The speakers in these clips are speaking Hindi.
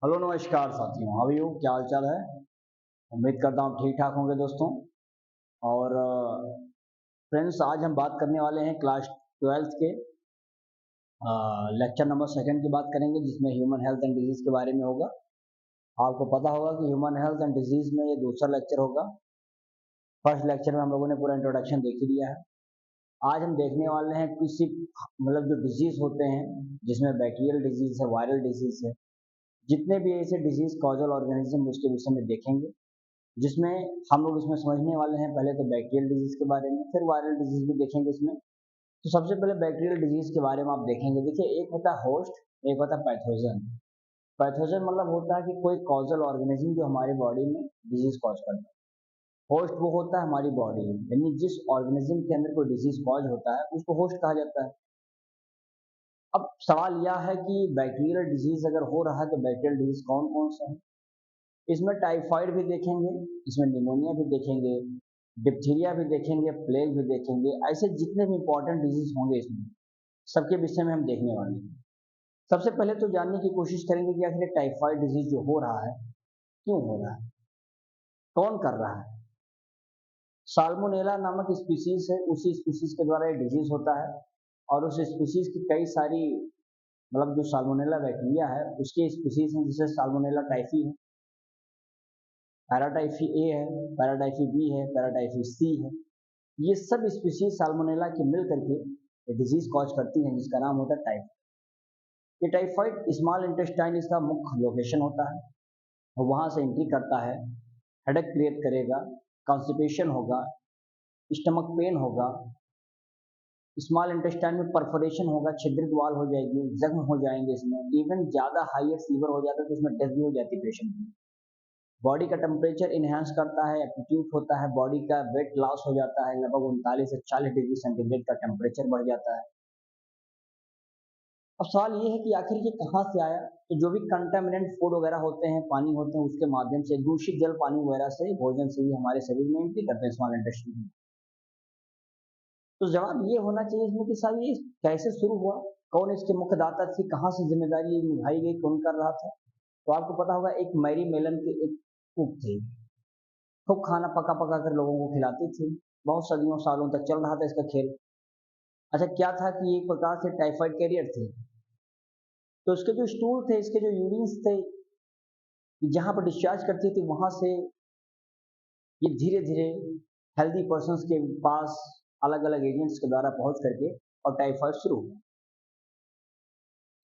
हेलो नमस्कार साथियों, हाउ आर यू? क्या हाल चाल है? उम्मीद करता हूँ ठीक ठाक होंगे दोस्तों। और फ्रेंड्स, आज हम बात करने वाले हैं क्लास 12th के लेक्चर नंबर सेकंड की बात करेंगे, जिसमें ह्यूमन हेल्थ एंड डिजीज़ के बारे में होगा। आपको पता होगा कि ह्यूमन हेल्थ एंड डिजीज़ में ये दूसरा लेक्चर होगा। फर्स्ट लेक्चर में हम लोगों ने पूरा इंट्रोडक्शन देख ही लिया है। आज हम देखने वाले हैं किसी मतलब जो डिजीज़ होते हैं, जिसमें बैक्टीरियल डिजीज़ है, वायरल डिजीज़ है, जितने भी ऐसे डिजीज़ कॉजल ऑर्गेनिज्म उसके विषय में देखेंगे। जिसमें हम लोग इसमें समझने वाले हैं पहले तो बैक्टीरियल डिजीज़ के बारे में, फिर वायरल डिजीज़ भी देखेंगे इसमें। तो सबसे पहले बैक्टीरियल डिजीज़ के बारे में आप देखेंगे। देखिए, एक होता है होस्ट, एक होता है पैथोजन। पैथोजन मतलब होता है कि कोई कॉजल ऑर्गेनिज्म जो हमारी बॉडी में डिजीज़ कॉज करता है। होस्ट वो होता है हमारी बॉडी में, यानी जिस ऑर्गेनिज्म के अंदर कोई डिजीज़ कॉज होता है उसको होस्ट कहा जाता है। अब सवाल यह है कि बैक्टीरियल डिजीज़ अगर हो रहा है तो बैक्टीरियल डिजीज़ कौन-कौन से हैं? इसमें टाइफाइड भी देखेंगे, इसमें निमोनिया भी देखेंगे, डिप्थीरिया भी देखेंगे, प्लेग भी देखेंगे। ऐसे जितने भी इम्पोर्टेंट डिजीज़ होंगे इसमें, सबके विषय में हम देखने वाले हैं। सबसे पहले तो जानने की कोशिश करेंगे कि आखिर ये टाइफाइड डिजीज़ जो हो रहा है, क्यों हो रहा है? कौन कर रहा है? साल्मोनेला नामक स्पीशीज़ है, उसी स्पीशीज़ के द्वारा ये डिजीज़ होता है और उस स्पीशीज़ की कई सारी मतलब जो साल्मोनेला बैक्टीरिया है, उसकी स्पीशीज़ हैं, जैसे साल्मोनेला टाइफी है, पैराटाइफी ए है, पैराटाइफी बी है, पैराटाइफी सी है। ये सब स्पीशीज साल्मोनेला की मिल करके डिजीज कॉज करती हैं, जिसका नाम होता है टाइफाइड। ये टाइफाइड स्मॉल इंटेस्टाइन इसका मुख्य लोकेशन होता है और वहां से एंट्री करता है, हेडेक क्रिएट करेगा, कॉन्स्टिपेशन होगा, स्टमक पेन होगा, स्मॉल इंटेस्टाइन में परफोरेशन होगा, छिद्रित वाल हो जाएगी, जख्म हो जाएंगे इसमें, इवन ज्यादा हाईएस्ट फीवर हो जाता है तो इसमें डेथ भी हो जाती है पेशेंट की। बॉडी का टेम्परेचर इनहेंस करता है, एप्टीट्यूड होता है, बॉडी का वेट लॉस हो जाता है, लगभग 39 से 40 डिग्री सेंटीग्रेड का टेम्परेचर बढ़ जाता है। अब सवाल ये है कि आखिर ये कहाँ से आया? तो जो भी कंटामिनेंट फूड वगैरह होते हैं, पानी होते हैं, उसके माध्यम से दूषित जल, पानी वगैरह से, भोजन से भी हमारे शरीर में एंट्री करते हैं स्मॉल इंटेस्टाइन में। तो जवाब ये होना चाहिए इसमें कि साहब ये कैसे शुरू हुआ, कौन इसके मुख्य दाता थी, कहाँ से जिम्मेदारी निभाई गई, कौन कर रहा था? तो आपको पता होगा एक मैरी मेलन की एक कुक थी, खूब खाना पका पका कर लोगों को खिलाती थी। बहुत सदियों सालों तक चल रहा था इसका खेल। अच्छा, क्या था कि एक प्रकार से टाइफाइड कैरियर थे, तो उसके जो स्टूल थे, इसके जो यूरिन्स थे, जहाँ पर डिस्चार्ज करती थी वहां से ये धीरे धीरे हेल्दी पर्सन के पास अलग अलग एजेंट्स के द्वारा पहुंच करके और टाइफाइड शुरू हुआ।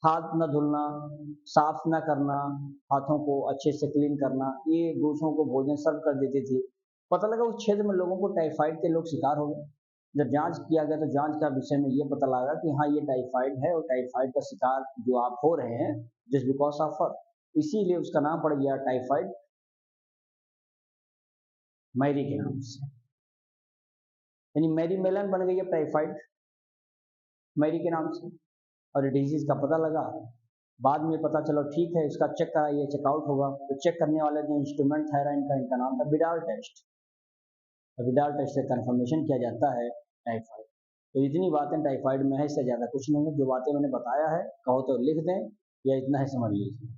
हाथ न धुलना, साफ न करना, हाथों को अच्छे से क्लीन करना, ये दूसरों को भोजन सर्व कर देती थी। पता लगा उस क्षेत्र में लोगों को टाइफाइड के लोग शिकार हो गए। जब जांच किया गया तो जांच का विषय में ये पता लगा कि हाँ, ये टाइफाइड है और टाइफाइड का शिकार जो आप हो रहे हैं, जिस बिकॉज ऑफ फर, इसीलिए उसका नाम पड़ गया टाइफाइड मैरी के नाम से। यानी मैरी मेलन बन गई है टाइफाइड मैरी के नाम से। और डिजीज का पता लगा, बाद में पता चलो ठीक है, इसका चेक कराइए, चेकआउट होगा। तो चेक करने वाले जो इंस्ट्रूमेंट था इनका नाम था विडाल टेस्ट। तो विडाल टेस्ट से कंफर्मेशन किया जाता है टाइफाइड। तो इतनी बातें टाइफाइड में है, इससे ज़्यादा कुछ नहीं है। जो बातें उन्होंने बताया है, कहो तो लिख दें या इतना ही समझ लीजिए,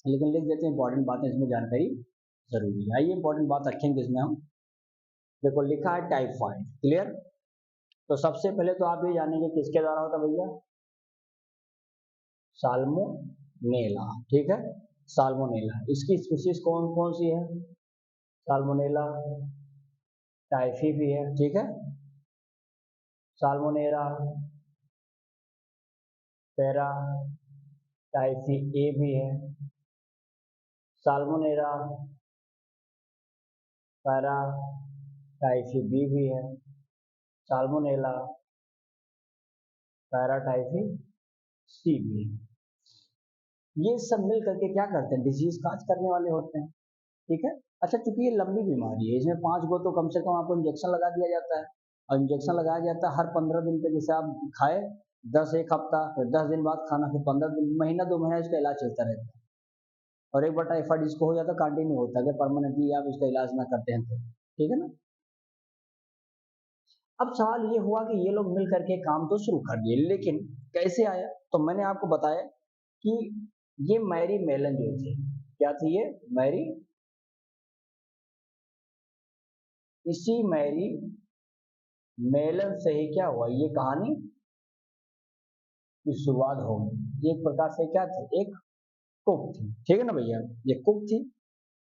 लेकिन लिख देते हैं, इंपॉर्टेंट बातें इसमें जानकारी जरूरी है। आइए इंपॉर्टेंट बात रखेंगे इसमें हम। देखो, लिखा है टाइफाइड, क्लियर? तो सबसे पहले तो आप ये जानेंगे किसके द्वारा होता है भैया? साल्मोनेला, ठीक है, साल्मोनेला। इसकी स्पीशीज कौन कौन सी है? साल्मोनेला टाइफी भी है, ठीक है, साल्मोनेला पैरा टाइफी ए भी है, साल्मोनेला पैरा टाइफी बी भी है, साल्मोनेला पैरा टाइफी सी भी है। ये सब मिल करके क्या करते हैं? डिजीज काज करने वाले होते हैं, ठीक है। अच्छा, चूंकि ये लंबी बीमारी है, इसमें 5 गो तो कम से कम आपको इंजेक्शन लगा दिया जाता है। और इंजेक्शन लगाया जाता है हर 15 दिन पे। जैसे आप खाए 10 एक हफ्ता, फिर 10 दिन बाद खाना, फिर 15 दिन, महीना 2 महीना इसका इलाज चलता रहता है। और एक बार टाइफाइड जिसको हो जाता है कंटिन्यू होता है, अगर परमानेंटली आप इसका इलाज ना करते हैं तो, ठीक है ना। अब सवाल ये हुआ कि ये लोग मिल करके काम तो शुरू कर दिए, लेकिन कैसे आया? तो मैंने आपको बताया कि ये मैरी मेलन जो थी, क्या थी ये मैरी, इसी मैरी मेलन से ही क्या हुआ, ये कहानी की शुरुआत होगी। एक प्रकार से क्या थी, एक कुक थी, ठीक है ना भैया, ये कुक थी,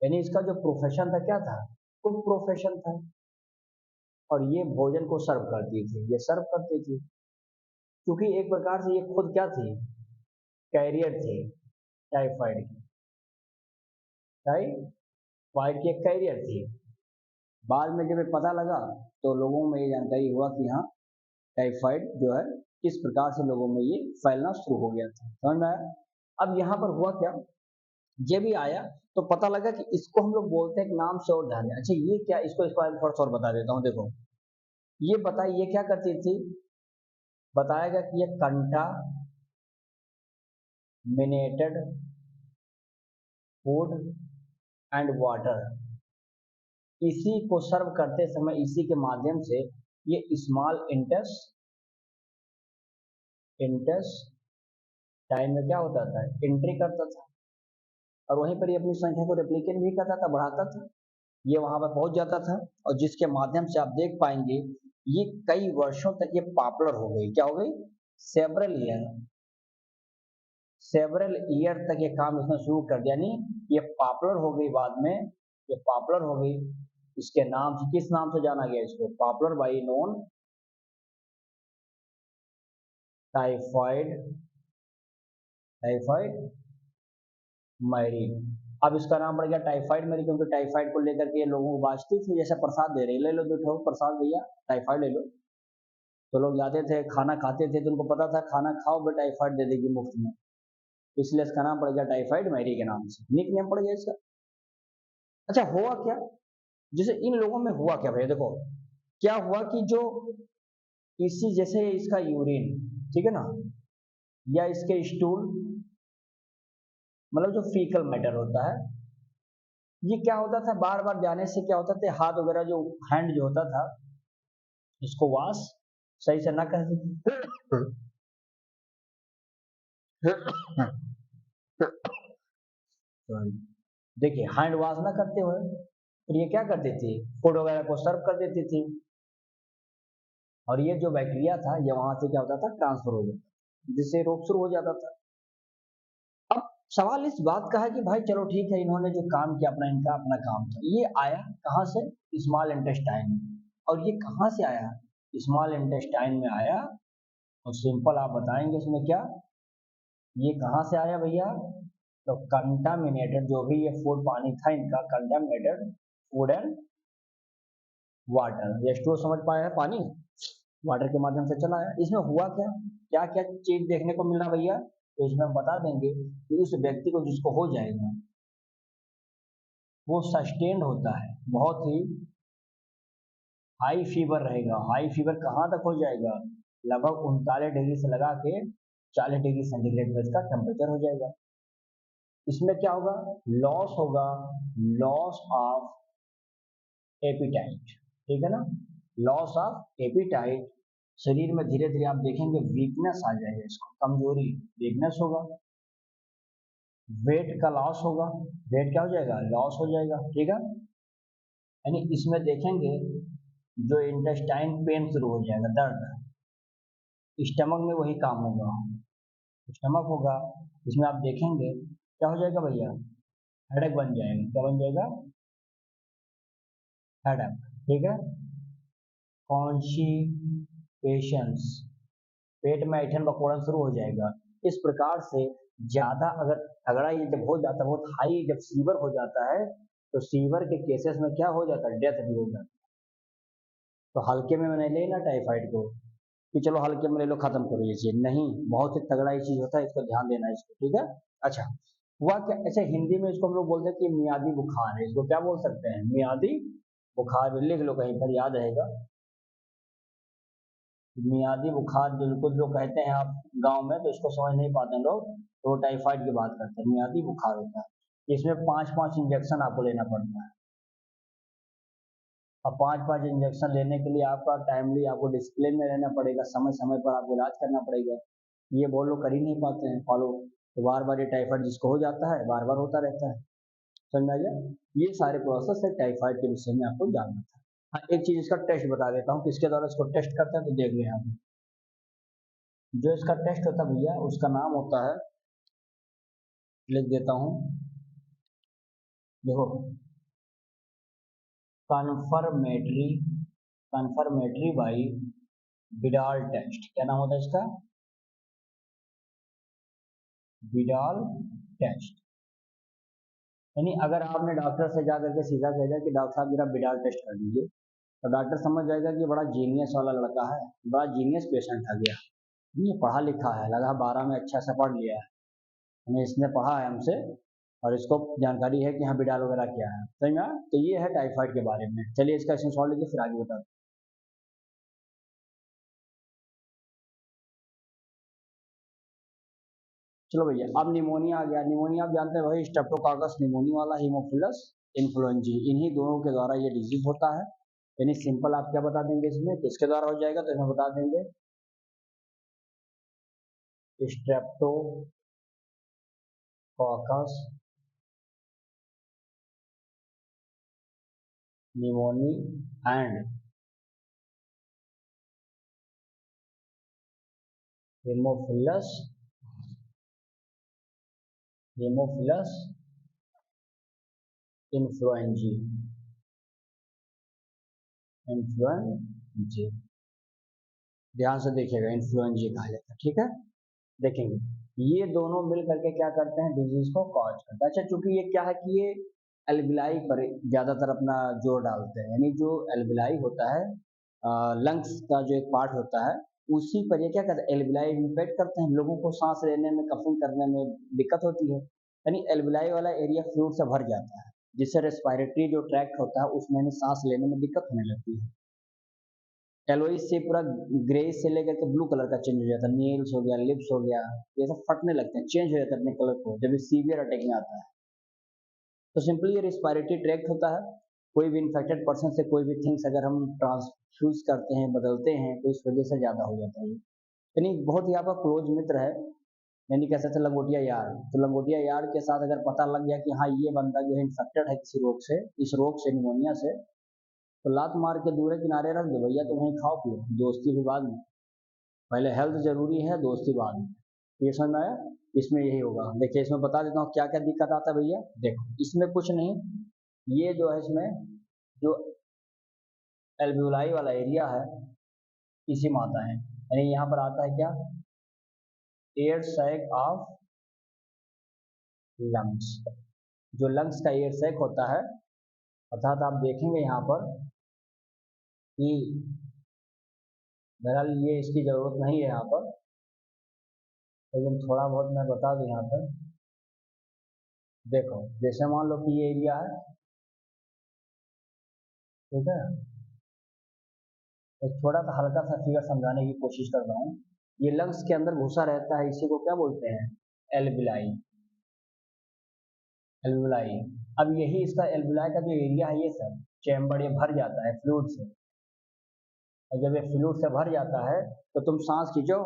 यानी इसका जो प्रोफेशन था क्या था, कुक प्रोफेशन था। और ये भोजन को सर्व करती थी, ये सर्व करती थी, क्योंकि एक प्रकार से ये खुद क्या थी, कैरियर थी टाइफाइड की, टाइफाइड की एक कैरियर थी। बाद में जब ये पता लगा तो लोगों में ये जानकारी हुआ कि हाँ टाइफाइड जो है किस प्रकार से लोगों में ये फैलना शुरू हो गया था, समझ में आया। अब यहाँ पर हुआ क्या, ये भी आया तो पता लगा कि इसको हम लोग बोलते हैं एक नाम से, और ध्यान दें। अच्छा ये क्या, इसको बारे में थोड़ा सा और बता देता हूँ। देखो ये बताइए, ये क्या करती थी, बताया गया कि ये कंटामिनेटेड फूड एंड वाटर, इसी को सर्व करते समय इसी के माध्यम से ये स्मॉल इंटेस्टाइन में क्या होता था, एंट्री करता था, और वहीं पर ये अपनी संख्या को रेप्लिकेट भी करता था, बढ़ाता था, ये वहां पर पहुंच जाता था, और जिसके माध्यम से आप देख पाएंगे ये कई वर्षों तक ये पॉपुलर हो गई, क्या हो गई, सेवरल ईयर तक ये काम इसने शुरू कर दिया, यानी ये पॉपुलर हो गई, बाद में ये पॉपुलर हो गई, इसके नाम से, किस नाम से जाना गया इसको, popular by known typhoid, typhoid Mary. अब इसका नाम पड़ गया टाइफाइड मैरी, क्योंकि टाइफाइड को लेकर के ये लोगों को बांटती थी, जैसे प्रसाद दे रही, ले लो दो प्रसाद भैया, टाइफाइड ले लो। तो लोग जाते थे खाना खाते थे तो उनको पता था खाना खाओ बे टाइफाइड दे देगी मुफ्त में, इसलिए इसका नाम पड़ गया टाइफाइड मैरी के नाम से, निक नेम पड़ गया इसका। अच्छा हुआ क्या, जैसे इन लोगों में हुआ क्या भैया, देखो क्या हुआ कि जो इसी जैसे इसका यूरिन, ठीक है ना, या इसके स्टूल, मतलब जो फीकल मैटर होता है, ये क्या होता था, बार बार जाने से क्या होता था, हाथ वगैरह जो हैंड जो होता था इसको वॉश सही से ना कर, देखिए हैंड वॉश ना करते हुए फिर ये क्या करती थी, फूड वगैरह को सर्व कर देती थी, और ये जो बैक्टीरिया था ये वहां से क्या होता था, ट्रांसफर हो जाता, जिससे रोग शुरू हो जाता था। अब सवाल इस बात का है कि भाई चलो ठीक है, इन्होंने जो काम किया अपना, इनका अपना काम था, ये आया कहाँ से, स्मॉल इंटेस्टाइन में, और ये कहाँ से आया, स्मॉल इंटेस्टाइन में आया, और सिंपल आप बताएंगे इसमें क्या, ये कहाँ से आया भैया, तो कंटामिनेटेड जो भी ये फूड पानी था इनका, कंटामिनेटेड फूड एंड वाटर, ये स्टोर समझ पाया है, पानी वाटर के माध्यम से चला है। इसमें हुआ क्या, क्या क्या चीज देखने को मिला भैया, तो इसमें हम बता देंगे कि उस व्यक्ति को जिसको हो जाएगा वो सस्टेन्ड होता है, बहुत ही हाई फीवर रहेगा, हाई फीवर कहाँ तक हो जाएगा, लगभग 39 डिग्री से लगा के 40 डिग्री सेंटीग्रेड में इसका टेम्परेचर हो जाएगा। इसमें क्या होगा, लॉस होगा, लॉस ऑफ एपिटाइट, ठीक है ना, लॉस ऑफ एपिटाइट, शरीर में धीरे धीरे आप देखेंगे वीकनेस आ जाएगा, इसको कमजोरी, वीकनेस होगा, वेट का लॉस होगा, वेट क्या हो जाएगा, लॉस हो जाएगा, ठीक है, यानी इसमें देखेंगे जो इंटेस्टाइन पेन शुरू हो जाएगा, दर्द, स्टमक में वही काम होगा, स्टमक होगा, इसमें आप देखेंगे क्या हो जाएगा भैया, हेडेक बन जाएगा, क्या बन जाएगा, हेडेक, ठीक है, कॉन्स्टिपेशंस, पेट में ऐठन बकोड़न शुरू हो जाएगा। इस प्रकार से ज्यादा अगर तगड़ा ये जब हो जाता है, बहुत हाई जब सीवर हो जाता है, तो सीवर के केसेस में क्या हो जाता है, डेथ भी हो जाता है। तो हल्के में मैंने लेना टाइफाइड को कि चलो हल्के में ले लो, खत्म करो ये चीज, नहीं, बहुत ही तगड़ा ये चीज होता है, इसको ध्यान देना है इसको, ठीक है। अच्छा हुआ क्या, अच्छा हिंदी में इसको हम लोग बोलते हैं कि मियादी बुखार है, इसको क्या बोल सकते हैं, मियादी बुखार, लिख लो कहीं पर याद रहेगा, मियादी बुखार जिनको जो कहते हैं आप गांव में, तो इसको समझ नहीं पाते हैं लोग, तो टाइफाइड की बात करते हैं, मियादी बुखार होता है, इसमें 5-5 इंजेक्शन आपको लेना पड़ता है, और 5-5 इंजेक्शन लेने के लिए आपका टाइमली आपको डिसिप्लिन में रहना पड़ेगा, समय समय पर आपको इलाज करना पड़ेगा, ये बहुत लोग कर ही नहीं पाते हैं फॉलो, तो बार बार ये टाइफाइड जिसको हो जाता है बार बार होता रहता है। समझ में आ गया? ये सारे प्रोसेस है टाइफाइड के विषय में आपको जानना था। हाँ, एक चीज इसका टेस्ट बता देता हूँ, किसके द्वारा इसको टेस्ट करते हैं तो देख लें यहाँ पे। जो इसका टेस्ट होता है भैया उसका नाम होता है, लिख देता हूँ, देखो, confirmatory confirmatory by Widal test. क्या नाम होता है इसका? Widal test. यानी अगर आपने डॉक्टर से जा करके सीधा कह दिया कि डॉक्टर साहब जरा विडाल टेस्ट कर दीजिए, तो डॉक्टर समझ जाएगा कि बड़ा जीनियस वाला लड़का है, बड़ा जीनियस पेशेंट आ गया, ये पढ़ा लिखा है, लगा 12 में अच्छा सा पढ़ लिया है, यानी इसने पढ़ा है हमसे और इसको जानकारी है कि हाँ विडाल वगैरह क्या है। समझ में आया? तो ये है टाइफाइड के बारे में। चलिए इसका क्वेश्चन सॉल्व लीजिए फिर आगे बता। चलो भैया, अब निमोनिया आ गया। निमोनिया आप जानते हैं भाई, स्ट्रेप्टोकाकस निमोनिया वाला, हीमोफिलस इन्फ्लुएंजी, इन्हीं दोनों के द्वारा ये डिजीज होता है। यानी सिंपल आप क्या बता देंगे इसमें, किसके द्वारा हो जाएगा, तो इसमें बता देंगे streptococcus pneumoniae and Haemophilus influenzae influenzae. ध्यान से देखिएगा, इन्फ्लुएंजी कहा जाता है, ठीक है। देखेंगे ये दोनों मिल करके क्या करते हैं, डिजीज को कॉज करते हैं। अच्छा, चूंकि ये क्या है कि ये एल्बिलाई पर ज्यादातर अपना जोर डालते हैं, यानी जो एल्बिलाई होता है लंग्स का जो एक पार्ट होता है, उसी पर ये क्या करते हैं, एल्बिलाई इम्पैक्ट करते हैं, लोगों को सांस लेने में, कफिंग करने में दिक्कत होती है, यानी एल्बिलाई वाला एरिया फ्लूइड से भर जाता है, जिससे रेस्पिरेटरी जो ट्रैक्ट होता है उसमें सांस लेने में दिक्कत होने लगती है। एलोइस से पूरा ग्रे से लेकर के ब्लू कलर का चेंज हो जाता है, नेल्स हो गया, लिप्स हो गया, ये सब फटने लगते हैं, चेंज हो जाता है अपने कलर को जब ये सीवियर अटैक में आता है। तो सिंपली ये रिस्पायरेटरी ट्रैक्ट होता है, कोई भी इन्फेक्टेड पर्सन से कोई भी थिंग्स अगर हम ट्रांसफ्यूज करते हैं, बदलते हैं, तो इस वजह से ज़्यादा हो जाता है। यानी बहुत ही आपका क्लोज मित्र है, यानी कह सकते हैं लंगोटिया यार। तो लंगोटिया यार के साथ अगर पता लग गया कि हाँ ये बंदा जो है इन्फेक्टेड है किसी रोग से, इस रोग से, निमोनिया से, तो लात मार के दूर किनारे रख दो भैया, तो वहीं खाओ पियो, दोस्ती भी बाद में, पहले हेल्थ जरूरी है, दोस्ती बाद में। ये समझ में आया? इसमें यही होगा। देखिए इसमें बता देता हूँ क्या क्या दिक्कत आता है भैया। देखो इसमें कुछ नहीं, ये जो है इसमें जो एल्ब्यूलाई वाला एरिया है इसी में आता है, यानी यहाँ पर आता है क्या, एयर सैक ऑफ लंग्स। जो लंग्स का एयर सैक होता है, अर्थात आप देखेंगे यहाँ पर कि बहरहाल ये इसकी जरूरत नहीं है यहाँ पर, लेकिन थोड़ा बहुत मैं बता दूं यहाँ पर। देखो जैसे मान लो कि ये एरिया है, ठीक है, एक थोड़ा सा हल्का सा फिगर समझाने की कोशिश कर रहा हूँ। ये लंग्स के अंदर घुसा रहता है, इसी को क्या बोलते हैं, एल्विलाई। एल्विलाई, अब यही इसका एल्विलाई का जो एरिया है ये सर चैम्बर, ये भर जाता है फ्लूइड से, और जब ये फ्लूइड से भर जाता है तो तुम सांस खींचो,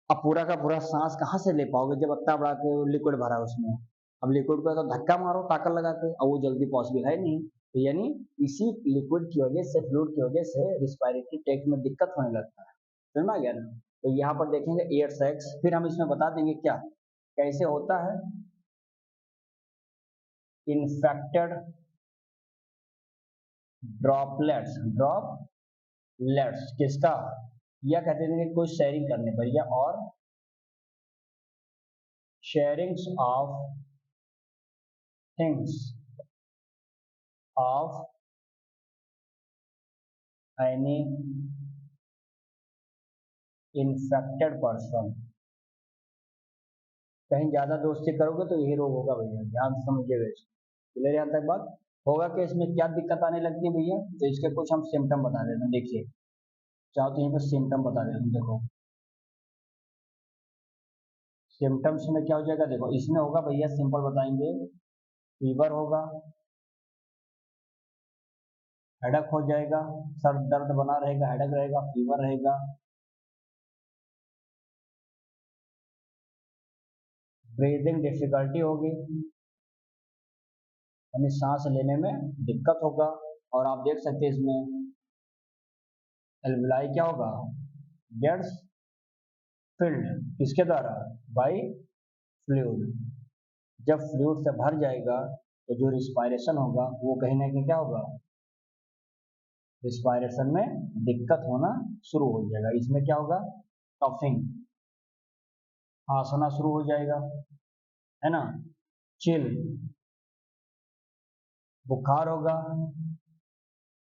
अब पूरा का पूरा सांस कहाँ से ले पाओगे जब इतना बड़ा लिक्विड भरा है उसमें। अब लिक्विड को तो धक्का मारो ताकत लगा के, अब वो जल्दी पॉसिबल है नहीं। तो यानी इसी लिक्विड की वजह से, फ्लूइड की वजह से रिस्पायरेटरी ट्रैक्ट में दिक्कत होने लगता है। समझ में आ गया ना? तो यहाँ पर देखेंगे एयर सैक्स, फिर हम इसमें बता देंगे क्या कैसे होता है इन्फेक्टेड ड्रॉपलेट्स किसका, या कहते हैं कि कोई शेयरिंग करने पर, या और sharings of things of any infected person. कहीं ज्यादा दोस्ती करोगे तो यही रोग होगा भैया, ध्यान से समझिएगा। क्लियर यहाँ तक बात? होगा कि इसमें क्या दिक्कत आने लगती है भैया, तो इसके कुछ हम सिम्टम बता देते हैं। देखिए चाहो तो यहीं पर सिम्टम बता देते हैं। देखो सिम्टम्स में क्या हो जाएगा, देखो इसमें होगा भैया, सिंपल बताएंगे, फीवर होगा, हेडक हो जाएगा, सर दर्द बना रहेगा, हेडक रहेगा, फीवर रहेगा, ब्रीदिंग डिफिकल्टी होगी, यानी सांस लेने में दिक्कत होगा। और आप देख सकते हैं इसमें एल्विलाई क्या होगा, गेट्स फिल्ड, किसके द्वारा, बाई फ्लूइड। जब फ्लूइड से भर जाएगा तो जो रिस्पायरेशन होगा वो कहीं ना कहीं क्या होगा, रिस्पायरेशन में दिक्कत होना शुरू हो जाएगा। इसमें क्या होगा, कफिंग, सांस आना शुरू हो जाएगा, है ना, चिल, बुखार होगा,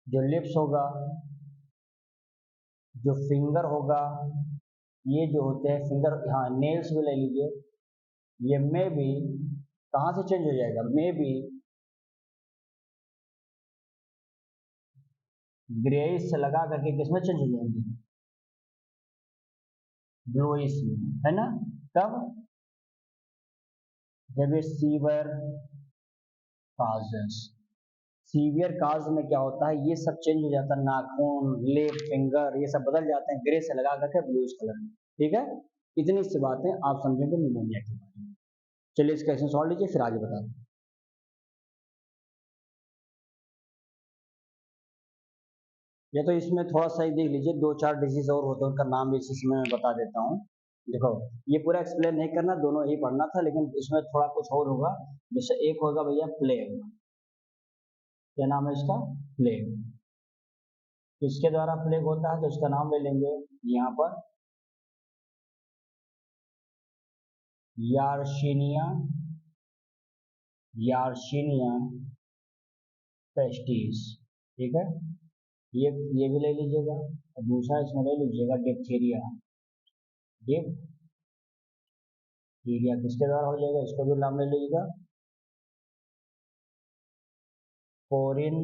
जो लिप्स होगा, जो फिंगर होगा, ये जो होते हैं फिंगर, हाँ नेल्स भी ले लीजिए, ये में भी कहाँ से चेंज हो जाएगा, में भी ग्रेइश से लगा करके किसमें चेंज हो जाएंगे, ब्लूइश में, है ना। तब जब ये सीवियर काजेस, सीवियर काज में क्या होता है, ये सब चेंज हो जाता है, नाखून, लिप, फिंगर, ये सब बदल जाते हैं ग्रे से लगा करके ब्लूइश कलर में। ठीक है, इतनी सी बातें आप समझेंगे निमोनिया के बारे में। चलिए इसका क्वेश्चन सॉल्व लीजिए, फिर आगे बता दूं। ये तो इसमें थोड़ा सा ही देख लीजिए, 2-4 डिजीज और होते हैं, उनका नाम भी इसमें मैं बता देता हूँ। देखो, ये पूरा एक्सप्लेन नहीं करना, दोनों ही पढ़ना था, लेकिन इसमें थोड़ा कुछ और होगा। जैसे एक होगा भैया प्लेग, क्या नाम है इसका, प्लेग। किसके द्वारा प्लेग होता है तो इसका नाम ले लेंगे यहाँ पर, यार्शिनिया, यार्शिनिया पेस्टिस। ठीक है, ये भी ले लीजिएगा। और दूसरा इसमें ले लीजिएगा डिप्थीरिया, डिप्थीरिया किसके द्वारा हो जाएगा, इसको भी नाम ले लीजिएगा, फोरिन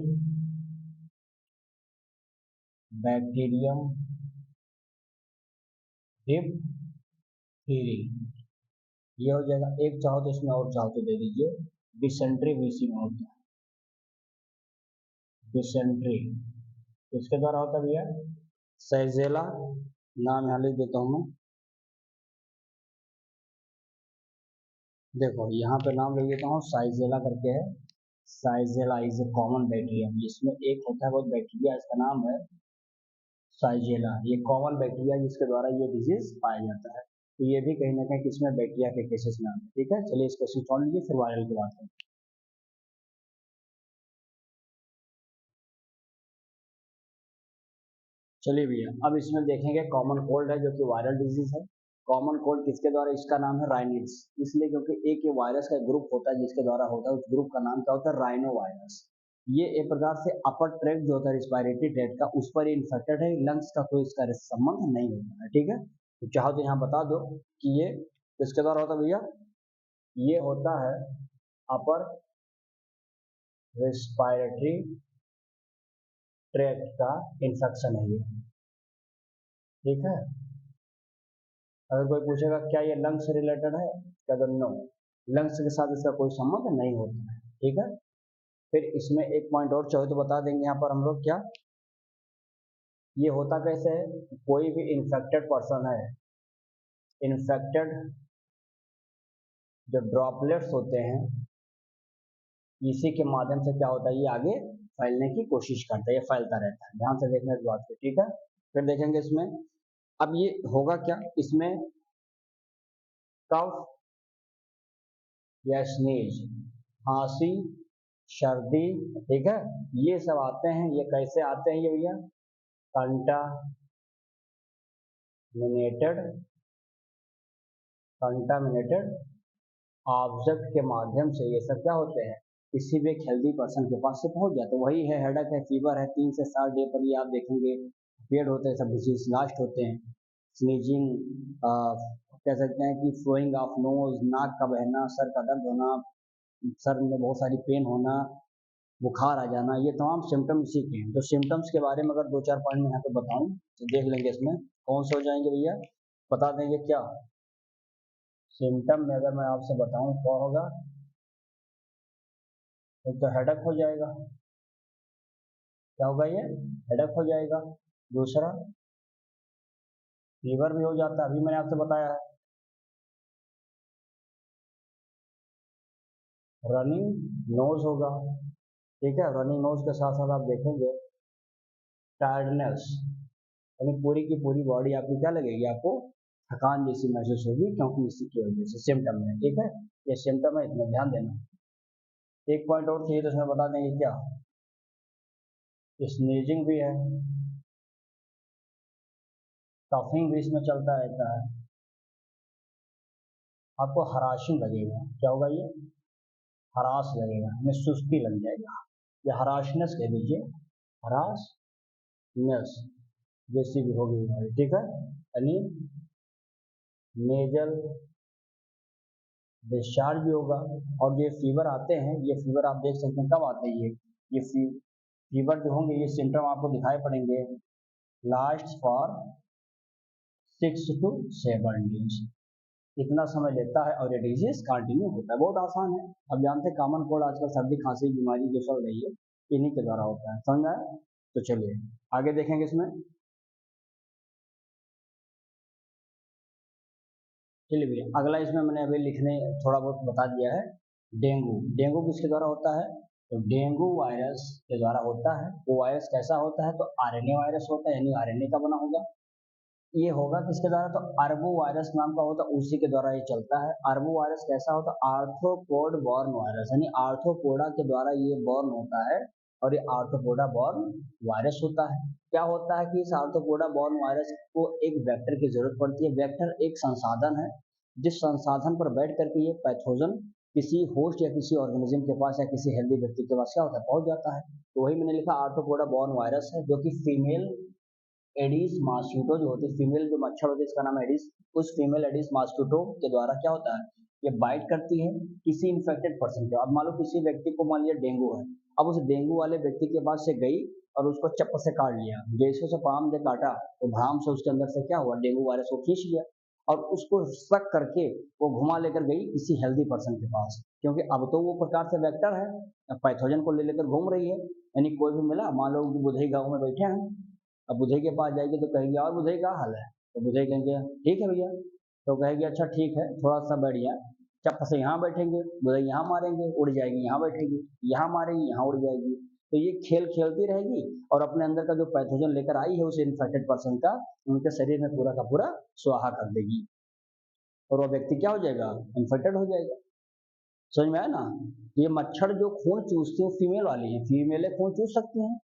बैक्टीरियम डिप्थीरी, ये हो जाएगा। एक चाहो तो इसमें और चाहो तो दे दीजिए, डिसेंट्री बीसी में होता है, डिसेंट्री किसके द्वारा होता है भैया, सैजेला, नाम यहाँ लिख देता हूँ मैं। देखो यहाँ पे नाम लिख देता हूँ, साइजेला करके है, साइजेला इज ए कॉमन बैक्टीरिया। इसमें एक होता है बहुत बैक्टीरिया, इसका नाम है साइजेला, ये कॉमन बैक्टीरिया जिसके द्वारा ये डिजीज पाया जाता है। तो ये भी कहीं ना कहीं किसमें, बैक्टीरिया के केसेस में आता है। ठीक है, चलिए इस क्वेश्चन सॉल्व लीजिए, फिर वायरल की बात करें। चलिए भैया, अब इसमें देखेंगे कॉमन कोल्ड है जो कि वायरल डिजीज है। कॉमन कोल्ड किसके द्वारा, इसका नाम है राइनिड्स, इसलिए क्योंकि एक ये वायरस का ग्रुप होता है जिसके द्वारा होता है, उस ग्रुप का नाम क्या होता है, राइनो वायरस। ये एक प्रकार से अपर ट्रैक जो होता है रिस्पायरेटरी ट्रैक का, उस पर इन्फेक्टेड है, लंग्स का कोई इसका संबंध नहीं होता है। ठीक है, तो चाहो तो यहाँ बता दो कि ये किसके द्वारा होता है भैया, ये होता है अपर रिस्पायरेटरी ट्रैक का इन्फेक्शन है ये। ठीक है, अगर कोई पूछेगा क्या ये लंग्स से रिलेटेड है, क्या तो नो, लंग्स के साथ इसका कोई संबंध नहीं होता है। ठीक है, फिर इसमें एक पॉइंट और चाहे तो बता देंगे यहाँ पर हम लोग, क्या ये होता कैसे है, कोई भी इन्फेक्टेड पर्सन है, इन्फेक्टेड जो ड्रॉपलेट्स होते हैं, इसी के माध्यम से क्या होता है, ये आगे फैलने की कोशिश करता है, ये फैलता रहता है। ध्यान से देखने की बात है। ठीक है, फिर देखेंगे इसमें, अब ये होगा क्या, इसमें कफ या स्नीज, खांसी, सर्दी, ठीक है, ये सब आते हैं। ये कैसे आते हैं ये भैया, कंटामिनेटेड, कंटामिनेटेड ऑब्जेक्ट के माध्यम से ये सब क्या होते हैं, किसी भी एक हेल्दी पर्सन के पास से पहुंच जाते हैं। वही है, हेडक है, फीवर है, 3 से 7 डे पर ये आप देखेंगे पेड होते हैं, सब डिसीज लास्ट होते हैं। स्नीजिंग, कह सकते हैं कि फ्लोइंग ऑफ नोज, नाक का बहना, सर का दर्द होना, सर में बहुत सारी पेन होना, बुखार आ जाना, ये तमाम सिम्टम इसी के हैं। तो सिम्टम्स के बारे में अगर 2-4 पॉइंट में यहाँ पे बताऊं तो देख लेंगे इसमें कौन से हो जाएंगे भैया, बता देंगे क्या। सिम्टम में अगर मैं आपसे बताऊं क्या होगा, एक तो हेडक हो जाएगा, क्या होगा ये, हेडक हो जाएगा। दूसरा फीवर भी हो जाता है, अभी मैंने आपसे बताया है। रनिंग नोज होगा, ठीक है। रनिंग नोज के साथ साथ आप देखेंगे टायर्डनेस, यानी पूरी की पूरी बॉडी आपकी क्या लगेगी, आपको थकान जैसी महसूस होगी, क्योंकि इसी की वजह से सिम्टम है, ठीक है। ये सिम्टम है, इसमें ध्यान देना। एक पॉइंट और चाहिए तो इसमें बता देंगे क्या, स्नीजिंग भी है, कफिंग भी इसमें चलता रहता है। आपको हराशिंग लगेगा, क्या होगा ये, हरास लगेगा, हमें सुस्ती लग जाएगा, या हराशनेस कह दीजिए, हरासनेस जैसी भी होगी बीमारी, ठीक है। यानी नेजल डिस्चार्ज भी होगा। और ये फीवर आते हैं, ये फीवर आप देख सकते हैं कब आते हैं, ये फीवर जो होंगे, ये सिम्टम आपको दिखाई पड़ेंगे लास्ट फॉर 6 to 7 days, इतना समय लेता है और ये डिजीज कंटिन्यू होता है। बहुत आसान है, अब जानते हैं कॉमन कोल्ड आजकल सर्दी खांसी बीमारी जो चल रही है इन्हीं के द्वारा होता है, समझ आया। तो चलिए आगे देखेंगे इसमें। चलिए भैया अगला इसमें मैंने अभी लिखने थोड़ा बहुत बता दिया है, डेंगू। डेंगू किसके द्वारा होता है, तो डेंगू वायरस के द्वारा होता है। वो वायरस कैसा होता है, तो आरएनए वायरस होता है, यानी आरएनए का बना होगा। ये होगा किसके द्वारा, तो अर्बो वायरस नाम का होता है, उसी के द्वारा ये चलता है। अर्बो वायरस कैसा होता है, आर्थ्रोपोड बॉर्न वायरस, यानी आर्थ्रोपोडा के द्वारा ये बॉर्न होता है, और ये आर्थ्रोपोडा बॉर्न वायरस होता है। क्या होता है कि इस आर्थ्रोपोडा बॉर्न वायरस को एक वेक्टर की जरूरत पड़ती है। वेक्टर एक संसाधन है, जिस संसाधन पर बैठ करके ये पैथोजन किसी होस्ट या किसी ऑर्गेनिज्म के पास या किसी हेल्दी व्यक्ति के पास क्या होता है, पहुंच जाता है। तो वही मैंने लिखा आर्थ्रोपोडा बॉर्न वायरस है, जो कि फीमेल एडिस मॉस्किटो जो होती है, फीमेल जो मच्छर होती है इसका नाम एडिस, उस फीमेल एडिस मॉस्किटो के द्वारा क्या होता है, ये बाइट करती है किसी इन्फेक्टेड पर्सन को। अब मान लो किसी व्यक्ति को मान लिया डेंगू है, अब उस डेंगू वाले व्यक्ति के पास से गई और उसको चप्पल से काट लिया, जैसे उसे भ्राम से काटा तो भ्राम से उसके अंदर से क्या हुआ, डेंगू वायरस को खींच लिया, और उसको शक करके वो घुमा लेकर गई किसी हेल्दी पर्सन के पास, क्योंकि अब तो वो प्रकार से वेक्टर है, पैथोजन को ले लेकर घूम रही है। यानी कोई भी मिला, मान लो बुधई गांव में बैठे हैं, अब बुधई के पास जाएगी तो कहेंगे और बुधई क्या हाल है, तो बुधई कहेंगे ठीक है भैया, तो कहेगी अच्छा ठीक है थोड़ा सा बैठ गया, चप्पल से यहाँ बैठेंगे, बुधई यहाँ मारेंगे उड़ जाएगी, यहाँ बैठेगी यहाँ मारेगी यहाँ उड़ जाएगी। तो ये खेल खेलती रहेगी और अपने अंदर का जो पैथोजन लेकर आई है उस इन्फेक्टेड पर्सन का, उनके शरीर में पूरा का पूरा स्वाहा कर देगी, और वो व्यक्ति क्या हो जाएगा, इन्फेक्टेड हो जाएगा। समझ में आया ना। ये मच्छर जो खून चूसती है फीमेल वाली है, फीमेलें खून चूस सकती हैं,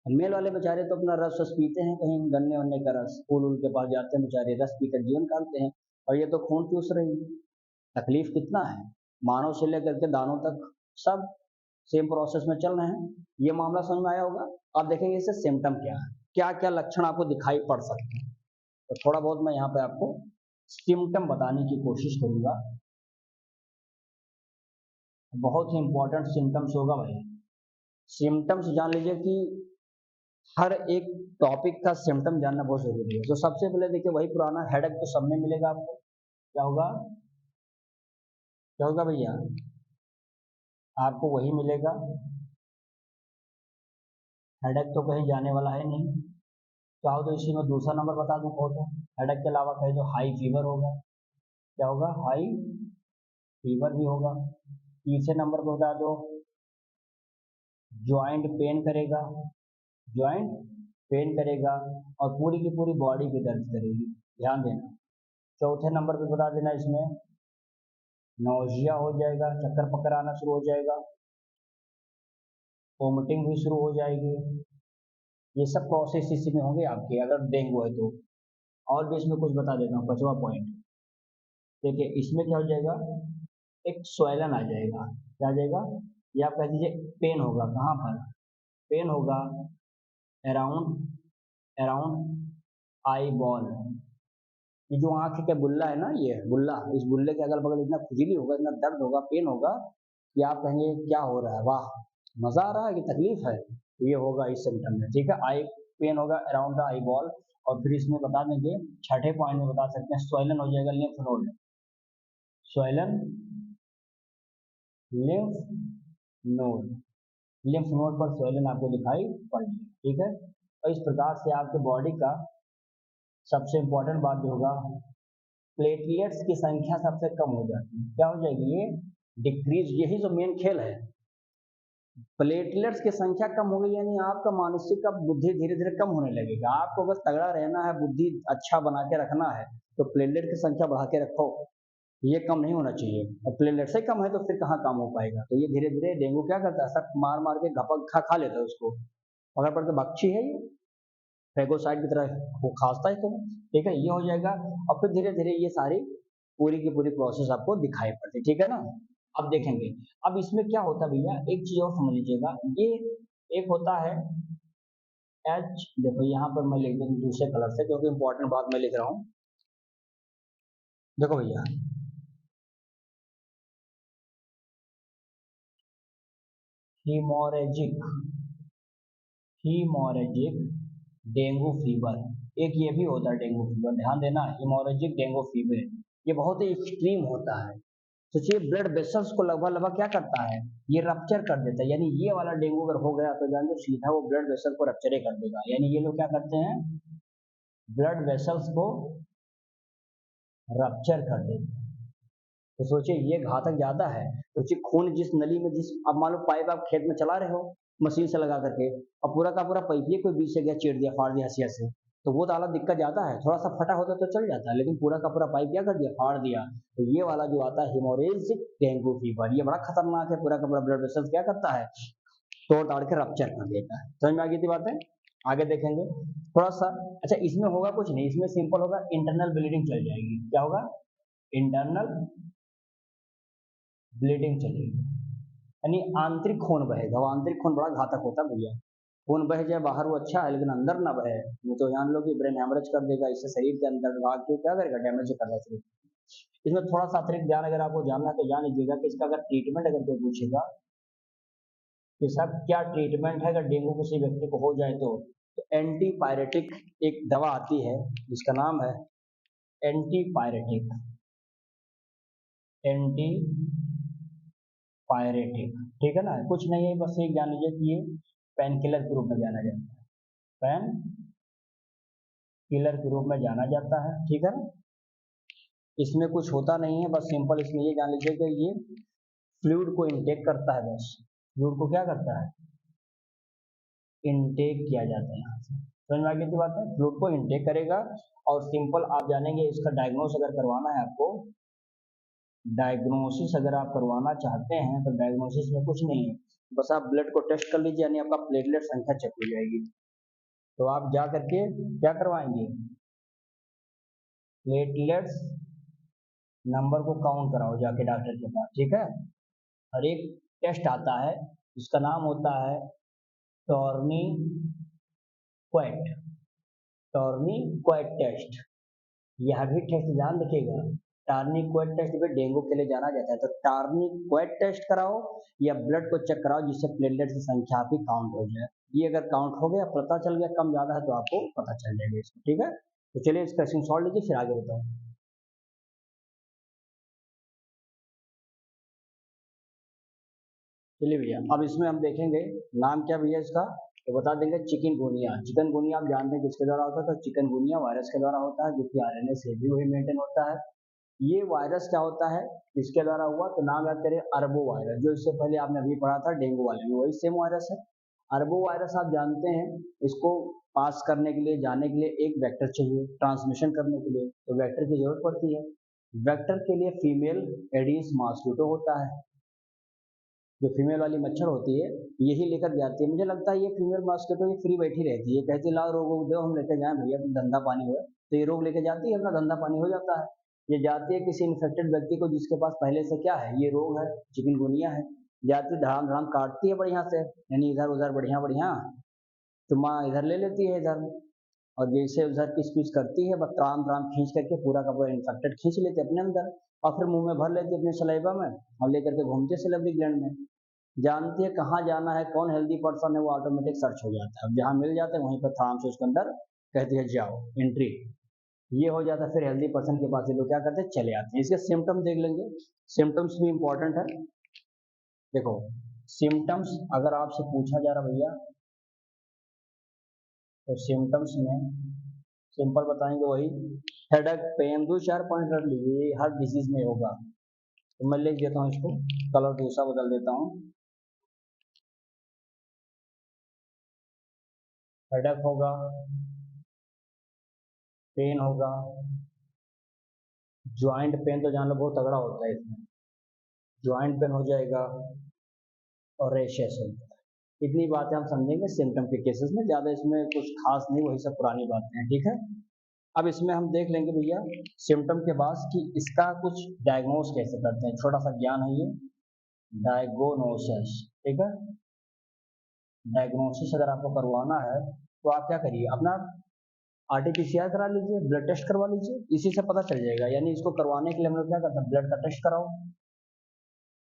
मेल वाले बेचारे तो अपना रस वस पीते हैं, कहीं गन्ने वन्ने का रस, फूल उल के पास जाते हैं बेचारे, रस पीकर जीवन काटते हैं, और ये तो खून चूस रही है। तकलीफ कितना है, मानव से लेकर के दानों तक सब सेम प्रोसेस में चल रहे हैं। ये मामला समझ में आया होगा। आप देखेंगे इससे सिम्टम क्या है, क्या क्या लक्षण आपको दिखाई पड़ सकते हैं, तो थोड़ा बहुत मैं यहाँ पे आपको सिम्टम बताने की कोशिश करूंगा। बहुत ही इंपॉर्टेंट सिम्टम्स होगा भाई, सिम्टम्स जान लीजिए कि हर एक टॉपिक का सिम्टम जानना बहुत जरूरी है। तो सबसे पहले देखिए वही पुराना हेडेक तो सब में मिलेगा आपको, क्या होगा, क्या होगा भैया, आपको वही मिलेगा, हेडेक तो कहीं जाने वाला है नहीं। चाहो तो इसी में दूसरा नंबर बता दूं, कहो तो हेडेक के अलावा कहे तो हाई फीवर होगा, क्या होगा, हाई फीवर भी होगा। तीसरे नंबर पर बता दो ज्वाइंट पेन करेगा, ज्वाइंट पेन करेगा, और पूरी की पूरी बॉडी भी दर्द करेगी, ध्यान देना। चौथे नंबर पे बता देना इसमें नौजिया हो जाएगा, चक्कर पकड़ आना शुरू हो जाएगा, वोमिटिंग भी शुरू हो जाएगी। ये सब प्रोसेस इसी में होंगे आपके अगर डेंगू है तो। और भी इसमें कुछ बता देता हूँ, 5वां पॉइंट देखिए, इसमें क्या हो जाएगा, एक स्वेलन आ जाएगा, क्या आ जाएगा, या आप कह दीजिए पेन होगा, कहाँ पर पेन होगा, अराउंड अराउंड आई बॉल, ये जो आंख का बुल्ला है ना, ये बुल्ला, इस बुल्ले के अगल बगल इतना खुजली होगा, इतना दर्द होगा, पेन होगा कि आप कहेंगे क्या हो रहा है, वाह मजा आ रहा है कि तकलीफ है, तो ये होगा इस सिम्टम में, ठीक है। आई पेन होगा अराउंड द आई बॉल। और फिर इसमें बता देंगे छठे पॉइंट में बता सकते हैं स्वैलन हो जाएगा lymph node, swollen lymph node, lymph node पर स्वैलन आपको दिखाई पड़ेगी, ठीक है। और इस प्रकार से आपके बॉडी का सबसे इंपॉर्टेंट बात जो होगा, प्लेटलेट्स की संख्या सबसे कम हो जाती है, क्या हो जाएगी ये, डिक्रीज, यही जो मेन खेल है। प्लेटलेट्स की संख्या कम हो गई यानी आपका मानसिक अब बुद्धि धीरे धीरे कम होने लगेगा। आपको बस तगड़ा रहना है, बुद्धि अच्छा बना के रखना है, तो प्लेटलेट की संख्या बढ़ा के रखो, ये कम नहीं होना चाहिए। और प्लेटलेट से कम है तो फिर कहाँ काम हो पाएगा। तो ये धीरे धीरे डेंगू क्या करता है, सब मार मार के घपक खा लेता है उसको, पकड़ पड़ के बख्शी है ये फेगोसाइड की तरह वो खांसता है तुम्हें, ठीक है। ये हो जाएगा और फिर धीरे धीरे ये सारी पूरी की पूरी प्रोसेस आपको दिखाई पड़ती है, ठीक है ना। अब देखेंगे, अब इसमें क्या होता है भैया, एक चीज और समझ लीजिएगा, ये एक होता है एच, देखो यहाँ पर मैं लिख दूँ दूसरे कलर से क्योंकि इंपॉर्टेंट बात मैं लिख रहा हूँ। देखो भैया, हीमोरेजिक, हीमोरेजिक डेंगू फीवर, एक ये भी होता है डेंगू फीवर, ध्यान देना, हीमोरेजिक डेंगू फीवर ये बहुत ही एक्सट्रीम होता है। सोचिए ब्लड वेसल्स को लगभग लगभग क्या करता है, ये रप्चर कर देता है। यानी ये वाला डेंगू अगर हो गया तो जान लो सीधा वो ब्लड वेसल को रप्चर ही कर देगा। यानी ये लोग क्या करते हैं, ब्लड वेसल्स को रप्चर कर देते हैं। तो सोचिए ये घातक ज्यादा है। सोचिए खून जिस नली में, जिस अब मान लो पाइप आप खेत में चला रहे हो मशीन से लगा करके, और पूरा का पूरा पाइप ही कोई बीच से गया चीर दिया फाड़ दिया हंसिया से, तो वो तो दिक्कत ज्यादा है। थोड़ा सा फटा होता तो चल जाता है, लेकिन पूरा का पूरा पाइप क्या कर दिया, फाड़ दिया। तो ये वाला जो आता है हिमोरेजिक डेंगू फीवर, ये बड़ा खतरनाक है। पूरा का पूरा ब्लड वेसल क्या करता है, तोड़ ताड़ के रप्चर कर देता है। समझ में आ गई थी बातें, आगे देखेंगे थोड़ा सा। अच्छा इसमें होगा कुछ नहीं, इसमें सिंपल होगा, इंटरनल ब्लीडिंग चल जाएगी। क्या होगा, इंटरनल ब्लीडिंग चलेगी, यानी आंतरिक खून बहेगा। वो आंतरिक खून बड़ा घातक होता है भैया। खून बह जाए बाहर वो अच्छा है, लेकिन अंदर ना बहे नहीं तो जान लो कि ब्रेन हेमरेज कर देगा। इससे शरीर के अंदर भाग के क्या करेगा, डैमेज कर देगा। इसमें थोड़ा सा अतिरिक्त ध्यान अगर आपको जानना है तो जान लीजिएगा कि इसका अगर ट्रीटमेंट अगर कोई पूछेगा कि साहब क्या ट्रीटमेंट है अगर डेंगू किसी व्यक्ति को हो जाए तो एंटीपायरेटिक एक दवा आती है जिसका नाम है एंटीपायरेटिक, एंटीपायरेटिक, ठीक है ना। कुछ नहीं है, बस एक जान लीजिए कि ये पेन किलर के रूप में जाना जाता है, पेन किलर के रूप में जाना जाता है, ठीक है ना। इसमें कुछ होता नहीं है, बस सिंपल इसमें ये जान लीजिए कि ये फ्लूइड को इनटेक करता है, बस फ्लूइड को क्या करता है, इनटेक किया जाता है यहाँ से। समझ में आ गई थी बात है, फ्लूइड को इनटेक करेगा। और सिंपल आप जानेंगे इसका डायग्नोस अगर करवाना है आपको, डायग्नोसिस अगर आप करवाना चाहते हैं तो डायग्नोसिस में कुछ नहीं है, बस आप ब्लड को टेस्ट कर लीजिए, यानी आपका प्लेटलेट संख्या चेक हो जाएगी। तो आप जा करके क्या करवाएंगे, प्लेटलेट्स नंबर को काउंट कराओ जाके डॉक्टर के पास, ठीक है। और एक टेस्ट आता है जिसका नाम होता है टॉर्नी क्वेट, टॉर्नी क्वेट टेस्ट। यह भी टेस्ट ध्यान रखिएगा, टार्निक्वेट टेस्ट भी डेंगू के लिए जाना जाता है। तो टार्निक्वेट टेस्ट कराओ या ब्लड को चेक कराओ जिससे प्लेटलेट की संख्या आपकी काउंट हो जाए। ये अगर काउंट हो गया, पता चल गया कम ज्यादा है तो आपको पता चल जाएगा इसको, ठीक है। तो चलिए इसका स्क्रीनशॉट लीजिए फिर आगे बताओ। चलिए भैया अब इसमें हम देखेंगे नाम क्या भैया इसका, तो बता देंगे चिकनगुनिया। चिकनगुनिया आप जानते हैं किसके द्वारा होता है, तो चिकनगुनिया वायरस के द्वारा होता है, जो कि आरएनए से भी वही मेंटेन होता है। ये वायरस क्या होता है, इसके द्वारा हुआ, तो नाम याद करिए अरबो वायरस, जो इससे पहले आपने अभी पढ़ा था डेंगू वाले में, वही सेम वायरस है। अरबो वायरस आप जानते हैं, इसको पास करने के लिए, जाने के लिए एक वेक्टर चाहिए, ट्रांसमिशन करने के लिए तो वेक्टर की जरूरत पड़ती है। वेक्टर के लिए फीमेल एडिस मॉस्किटो होता है, जो फीमेल वाली मच्छर होती है यही लेकर जाती है। मुझे लगता है ये फीमेल मॉस्किटो ये फ्री बैठी रहती है, कहती है लाओ रोग दो हम लेके जाएं भैया, धंधा पानी हो, तो ये रोग लेके जाती है, अपना धंधा पानी हो जाता है। ये जाती है किसी इन्फेक्टेड व्यक्ति को जिसके पास पहले से क्या है, ये रोग है, चिकनगुनिया है। जाती धड़ाम धड़ाम काटती है बढ़िया से, यानी इधर उधर बढ़िया बढ़िया, तो माँ इधर ले लेती है इधर, और जैसे उधर किस पिच करती है, बस त्राम त्राम खींच करके पूरा का पूरा इन्फेक्टेड खींच लेते अपने अंदर, और फिर मुंह में भर लेते अपने सलाइवा में, और लेकर के घूमते सिलेवरी ग्लैंड में। जानती है कहाँ जाना है, कौन हेल्दी पर्सन है, वो ऑटोमेटिक सर्च हो जाता है, जहाँ मिल जाते हैं वहीं पर आराम से उसके अंदर कहती है जाओ एंट्री, ये हो जाता है। फिर हेल्दी पर्सन के पास ये लोग क्या करते हैं, चले आते हैं। इसके सिम्टम्स देख लेंगे, सिम्टम्स भी इंपॉर्टेंट है। देखो सिम्टम्स अगर आपसे पूछा जा रहा भैया, तो सिम्टम्स में सिंपल बताएंगे वही, हेडेक पेन, दो चार पॉइंट रख लीजिए, हर डिजीज में होगा। तो मैं लिख देता हूँ इसको, कलर दूसरा बदल देता हूँ। हेडेक होगा, पेन होगा, ज्वाइंट पेन तो जान लो बहुत तगड़ा होता है इसमें, ज्वाइंट पेन हो जाएगा और रेशेस होगा। इतनी बातें हम समझेंगे सिम्टम के केसेस में, ज़्यादा इसमें कुछ खास नहीं, वही सब पुरानी बातें हैं, ठीक है। अब इसमें हम देख लेंगे भैया सिम्टम के बाद कि इसका कुछ डायग्नोस कैसे करते हैं, छोटा सा ज्ञान है ये, डायग्नोसिस, ठीक है। डायग्नोसिस अगर आपको करवाना है तो आप क्या करिए, अपना आरटीपीसीआर करा लीजिए, ब्लड टेस्ट करवा लीजिए, इसी से पता चल जाएगा। यानी इसको करवाने के लिए हम लोग क्या करते हैं, ब्लड का टेस्ट कराओ,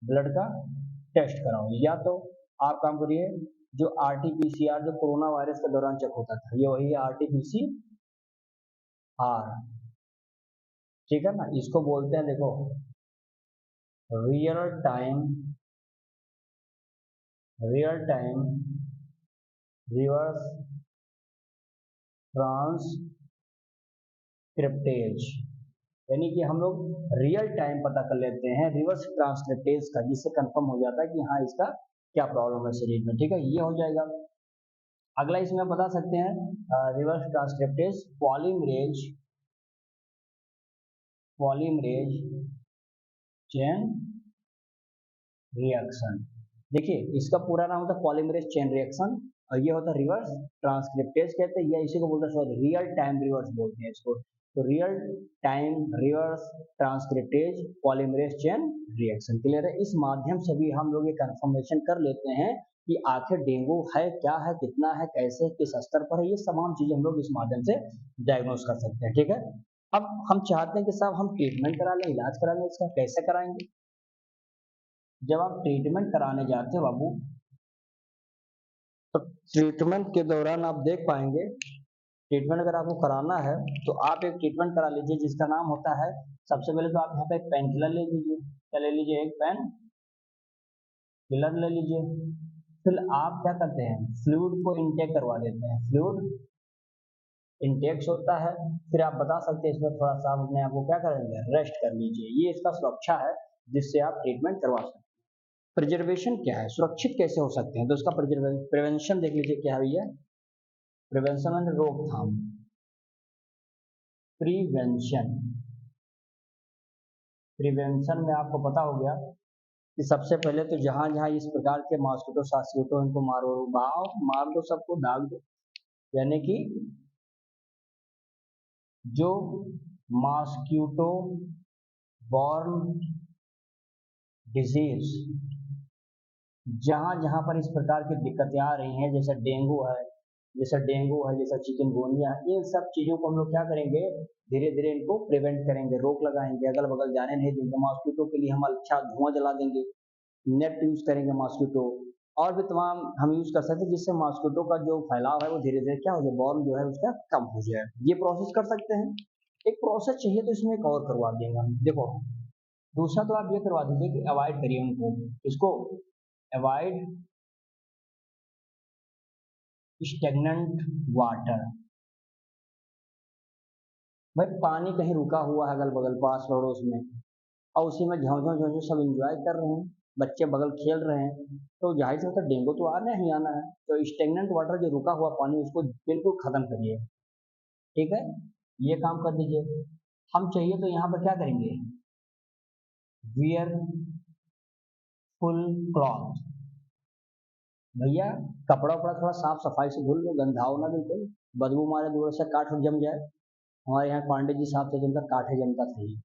ब्लड का टेस्ट कराओ, या तो आप काम करिए जो आरटीपीसीआर जो कोरोना वायरस के दौरान चेक होता था, ये वही है आरटीपीसीआर, ठीक है ना। इसको बोलते हैं देखो रियल टाइम रिवर्स ट्रांसक्रिप्टेज, यानी कि हम लोग रियल टाइम पता कर लेते हैं रिवर्स ट्रांसक्रिप्टेज का, जिससे कंफर्म हो जाता है कि हाँ इसका क्या प्रॉब्लम है शरीर में, ठीक है, ये हो जाएगा। अगला इसमें आप बता सकते हैं reverse transcriptase polymerase chain reaction. देखिए इसका पूरा नाम होता है पॉलीमरेज चेन रिएक्शन, और ये होता है रिवर्स ट्रांसक्रिप्टेज कहते हैं, या इसी को बोलते हैं रियल टाइम रिवर्स बोलते हैं इसको। तो real time reverse transcriptase polymerase chain reaction, clear है। इस माध्यम से भी हम लोग ये कंफर्मेशन कर लेते हैं कि आखिर डेंगू है क्या है, कितना है, कैसे, किस स्तर पर है, ये तमाम चीजें हम लोग इस माध्यम से डायग्नोस कर सकते हैं, ठीक है। अब हम चाहते हैं कि साहब हम ट्रीटमेंट करा लें, इलाज करा लें, इसका कैसे कराएंगे। जब आप ट्रीटमेंट कराने जाते हो बाबू, तो ट्रीटमेंट के दौरान आप देख पाएंगे, ट्रीटमेंट अगर आपको कराना है तो आप एक ट्रीटमेंट करा लीजिए जिसका नाम होता है, सबसे पहले तो आप यहाँ पे पेन किलर ले लीजिए, क्या ले लीजिए, एक पेन किलर ले लीजिए। फिर आप क्या करते हैं, फ्लूइड को इनटेक करवा देते हैं, फ्लूइड इंटेक्स होता है। फिर आप बता सकते हैं इसमें थोड़ा सा आप अपने आप को क्या करेंगे, रेस्ट कर लीजिए, ये इसका सुरक्षा है जिससे आप ट्रीटमेंट करवा सकते हैं। प्रिजर्वेशन क्या है, सुरक्षित कैसे हो सकते हैं, तो उसका प्रिवेंशन देख लीजिए क्या है भैया, प्रिवेंशन यानी रोकथाम, प्रिवेंशन, प्रिवेंशन में आपको पता हो गया कि सबसे पहले तो जहां जहां इस प्रकार के मॉस्किटो सास्किटो इनको मारो, भाव मार दो, सबको दाग दो। यानी कि जो मॉस्किटो बॉर्न डिजीज जहां जहां पर इस प्रकार की दिक्कतें आ रही हैं, जैसे डेंगू है, जैसा चिकनगुनिया है, इन सब चीजों को हम लोग क्या करेंगे, धीरे धीरे इनको प्रिवेंट करेंगे, रोक लगाएंगे, अगल बगल जाने नहीं देंगे। मॉस्किटो के लिए हम अच्छा धुआं जला देंगे, नेट यूज करेंगे मॉस्किटो, और भी तमाम हम यूज कर सकते हैं जिससे मॉस्किटो का जो फैलाव है वो धीरे धीरे क्या हो जाए, बॉर्न जो है उसका कम हो जाए। ये प्रोसेस कर सकते हैं। एक प्रोसेस चाहिए तो इसमें एक और करवा देंगे हम, देखो दूसरा तो आप ये करवा दीजिए कि अवॉइड करिए उनको, इसको अवॉइड स्टेगनेंट वाटर। भाई पानी कहीं रुका हुआ है अगल बगल पास पड़ोस में, और उसी में झोंझो झोंझो सब इंजॉय कर रहे हैं, बच्चे बगल खेल रहे हैं, तो जाहिर सी बात है डेंगू तो आना ही आना है। तो स्टेगनेंट वाटर जो रुका हुआ पानी उसको बिल्कुल खत्म करिए, ठीक है, ये काम कर दीजिए। हम चाहिए तो यहाँ पर क्या करेंगे, वियर फुल क्लॉथ, भैया कपड़ा उपड़ा थोड़ा साफ सफाई से धुल लो, गंधाओ ना बिल्कुल, बदबू मारे दूर से काठ उठ जम जाए। हमारे यहाँ पांडे जी साहब थे जिनका काठे जमता था ये,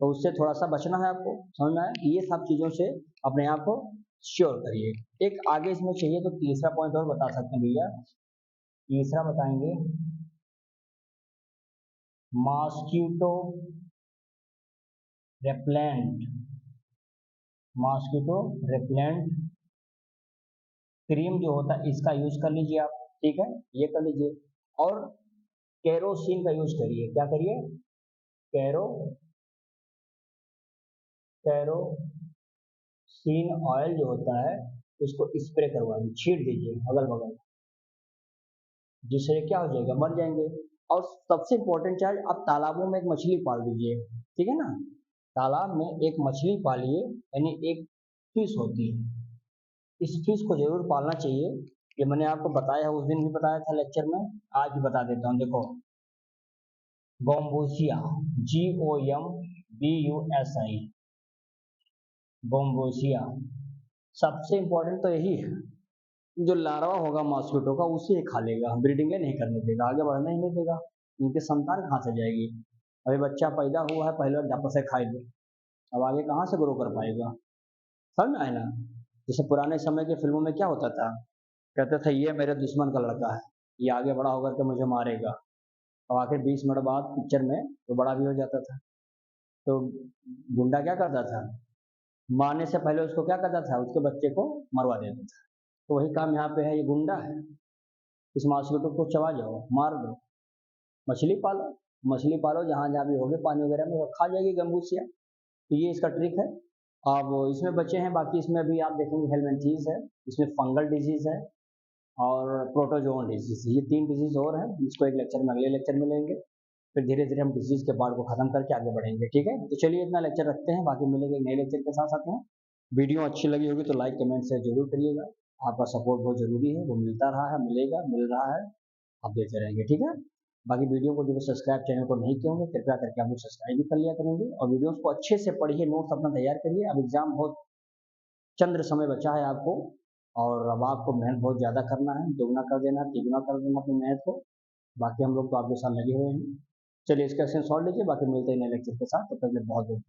तो उससे थोड़ा सा बचना है आपको, समझ में आया, ये सब चीजों से अपने आप को श्योर करिए। एक आगे इसमें चाहिए तो तीसरा पॉइंट और बता सकते हैं भैया, तीसरा बताएंगे mosquito repellent, mosquito repellent cream जो होता है इसका यूज कर लीजिए आप, ठीक है, ये कर लीजिए। और केरोसिन का यूज करिए, क्या करिए, कैरो कैरोसिन ऑयल जो होता है उसको स्प्रे करवा दीजिए, छीट दीजिए अगल बगल, जिससे क्या हो जाएगा, मर जाएंगे। और सबसे इंपॉर्टेंट चार्ज, आप तालाबों में एक मछली पाल दीजिए, ठीक है ना, तालाब में एक मछली पालिए, यानी एक फिश होती है, इस फिश को जरूर पालना चाहिए। ये मैंने आपको बताया, उस दिन भी बताया था लेक्चर में, आज भी बता देता हूँ। देखो, बोम्बूसिया, GOMBUSI, बोम्बूसिया। सबसे इंपॉर्टेंट तो यही है, जो लार्वा होगा मॉस्किटो का उसे खा लेगा, ब्रीडिंग नहीं करने देगा, आगे बढ़ने ही नहीं देगा। इनकी संतान कहाँ से जाएगी? अभी बच्चा पैदा हुआ है, पहले वापस से खाई दे, अब आगे कहाँ से ग्रो कर पाएगा? समझ में आए ना? जैसे पुराने समय की फिल्मों में क्या होता था, कहते थे ये मेरे दुश्मन का लड़का है, ये आगे बड़ा होकर के मुझे मारेगा, और आखिर 20 मिनट बाद पिक्चर में तो बड़ा भी हो जाता था। तो गुंडा क्या करता था, मारने से पहले उसको क्या करता था, उसके बच्चे को मरवा देता था। तो वही काम यहाँ पे है, ये गुंडा है, इस मॉस्किटो को चबा जाओ, मार दो। मछली पालो, मछली पालो, जहाँ जहाँ भी होगे पानी वगैरह में, वो खा जाएगी गंबूसिया। तो ये इसका ट्रिक है। अब इसमें बचे हैं, बाकी इसमें अभी आप देखेंगे हेलमिंथीज है, इसमें फंगल डिजीज है और प्रोटोजोन डिजीज, ये 3 डिजीज और है। इसको एक लेक्चर में, अगले लेक्चर में लेंगे, फिर धीरे धीरे हम डिजीज के पार्ट को खत्म करके आगे बढ़ेंगे। ठीक है, तो चलिए इतना लेक्चर रखते हैं, बाकी मिलेंगे नए लेक्चर के साथ साथ में। वीडियो अच्छी लगी होगी तो लाइक कमेंट से जरूर करिएगा, आपका सपोर्ट बहुत जरूरी है, वो मिलता रहा है, मिलेगा, मिल रहा है, आप देते रहेंगे। ठीक है, बाकी वीडियो को जो सब्सक्राइब चैनल को नहीं किए होंगे, कृपया करके आप लोग सब्सक्राइब भी कर लिया करेंगे, और वीडियोस को अच्छे से पढ़िए, नोट्स अपना तैयार करिए। अब एग्जाम बहुत चंद्र समय बचा है आपको, और अब आपको मेहनत बहुत ज़्यादा करना है, दोगुना कर देना, तिगुना कर देना अपनी मेहनत को। बाकी हम लोग तो आपके साथ लगे हुए हैं। चलिए इसका स्क्रीनशॉट लीजिए, बाकी मिलते हैं नए लेक्चर के साथ, तो पहले बहुत बहुत